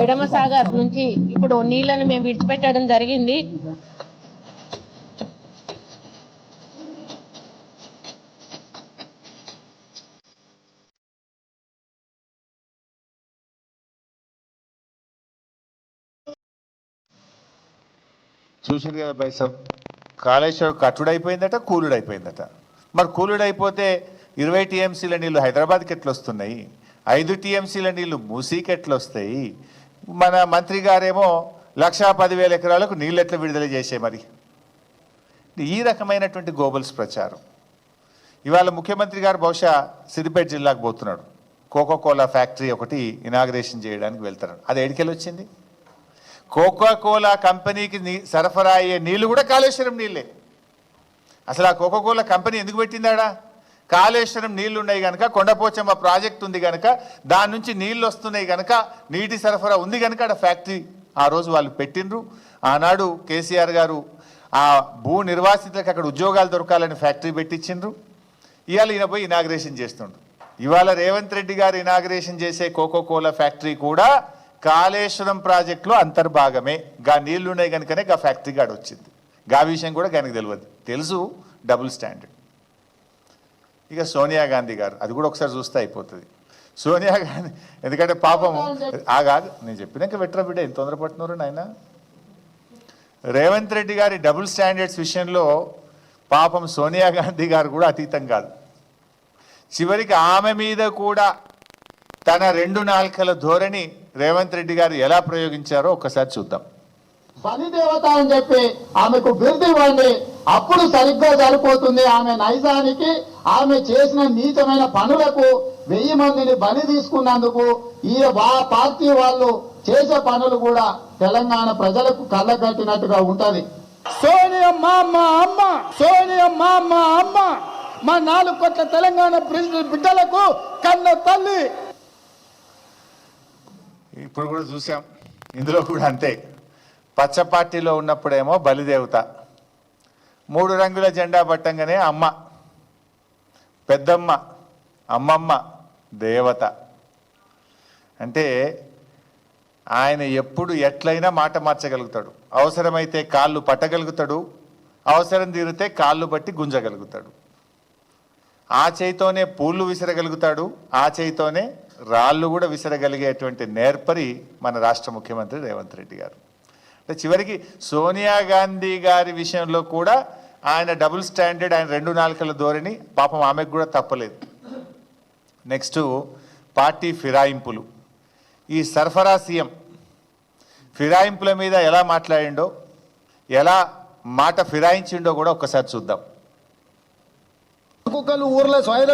ఎడమ సాగర్ నుంచి ఇప్పుడు నీళ్లను మేము విడిచిపెట్టడం జరిగింది. చూసారు కదా బైసాబ్, కాళేశ్వరం కట్టుడైపోయిందట, కూలుడైపోయిందట. మరి కూలుడైపోతే 20 టీఎంసీల నీళ్లు హైదరాబాద్కి ఎట్లా వస్తున్నాయి, 5 టీఎంసీల నీళ్లు మూసీకి ఎట్లా వస్తాయి? మన మంత్రి గారేమో 1,10,000 ఎకరాలకు నీళ్ళు ఎట్లా విడుదల చేసే? మరి ఈ రకమైనటువంటి గోబల్స్ ప్రచారం. ఇవాళ ముఖ్యమంత్రి గారు బహుశా సిద్దిపేట జిల్లాకు పోతున్నాడు. కోకోకోలా ఫ్యాక్టరీ ఒకటి ఇనాగ్రేషన్ చేయడానికి వెళ్తున్నాడు. అది ఎడికెళ్ళి వచ్చింది? కోకోకోలా కంపెనీకి సరఫరా అయ్యే నీళ్లు కూడా కాళేశ్వరం నీళ్ళే. అసలు ఆ కోకోకోలా కంపెనీ ఎందుకు పెట్టిందాడా? కాళేశ్వరం నీళ్లు ఉన్నాయి కనుక, కొండపోచమ్మ ప్రాజెక్ట్ ఉంది కనుక, దాని నుంచి నీళ్లు వస్తున్నాయి కనుక, నీటి సరఫరా ఉంది కనుక ఆడ ఫ్యాక్టరీ ఆ రోజు వాళ్ళు పెట్టిండ్రు. ఆనాడు కేసీఆర్ గారు ఆ భూ నిర్వాసితులకు అక్కడ ఉద్యోగాలు దొరకాలని ఫ్యాక్టరీ పెట్టించిండ్రు. ఇవాళ ఈయన పోయి ఇనాగ్రేషన్ చేస్తుండ్రు. ఇవాళ రేవంత్ రెడ్డి గారు ఇనాగ్రేషన్ చేసే కోకోకోలా ఫ్యాక్టరీ కూడా కాళేశ్వరం ప్రాజెక్టులో అంతర్భాగమే. గా నీళ్లు ఉన్నాయి కనుకనే గా ఫ్యాక్టరీ గాడు వచ్చింది. గా విషయం కూడా ఆయనకు తెలియదు. తెలుసు డబుల్ స్టాండర్డ్. ఇక సోనియా గాంధీ గారు, అది కూడా ఒకసారి చూస్తే అయిపోతుంది. సోనియా గాంధీ ఎందుకంటే పాపం ఆగాదు, నేను చెప్పినాక వెట్రా బిడ్డ ఎంత తొందరపడుతున్నారు నాయన. రేవంత్ రెడ్డి గారి డబుల్ స్టాండర్డ్స్ విషయంలో పాపం సోనియా గాంధీ గారు కూడా అతీతం కాదు. చివరికి ఆమె మీద కూడా తన 2 నాలుకల ధోరణి రేవంత్ రెడ్డి గారు ఎలా ప్రయోగించారో ఒక్కసారి చూద్దాం. బలిదేవత అని చెప్పి ఆమెకు బిరుదు ఇవ్వండి, అప్పుడు సరిగ్గా సరిపోతుంది. ఆమె నైజానికి, ఆమె చేసిన నీచమైన పనులకు 1000 మందిని బలి తీసుకున్నందుకు ఈ పార్టీ వాళ్ళు చేసే పనులు కూడా తెలంగాణ ప్రజలకు కళ్ళగట్టినట్టుగా ఉంటది. సోనియమ్మ అమ్మ, సోనియమ్మ అమ్మ, మా 4 కోట్ల తెలంగాణ బిడ్డలకు కన్న తల్లి. ఇప్పుడు కూడా చూసాం, ఇందులో కూడా అంతే. పచ్చ పార్టీలో ఉన్నప్పుడేమో బలిదేవత, 3 రంగుల జెండా పట్టంగానే అమ్మ, పెద్దమ్మ, అమ్మమ్మ, దేవత. అంటే ఆయన ఎప్పుడు ఎట్లయినా మాట మార్చగలుగుతాడు. అవసరమైతే కాళ్ళు పట్టగలుగుతాడు, అవసరం తీరితే కాళ్ళు బట్టి గుంజగలుగుతాడు. ఆ చేయితోనే పూలు విసరగలుగుతాడు, ఆ చేయితోనే రాళ్ళు కూడా విసరగలిగేటువంటి నేర్పరి మన రాష్ట్ర ముఖ్యమంత్రి రేవంత్ రెడ్డి గారు. అంటే చివరికి సోనియా గాంధీ గారి విషయంలో కూడా ఆయన డబుల్ స్టాండర్డ్, ఆయన 2 నాలుకల ధోరణి పాపం ఆమెకు కూడా తప్పలేదు. నెక్స్ట్ పార్టీ ఫిరాయింపులు. ఈ సరఫరా సీఎం ఫిరాయింపుల మీద ఎలా మాట్లాడిండో, ఎలా మాట ఫిరాయించిండో కూడా ఒక్కసారి చూద్దాం. కుక్కలు ఊర్లో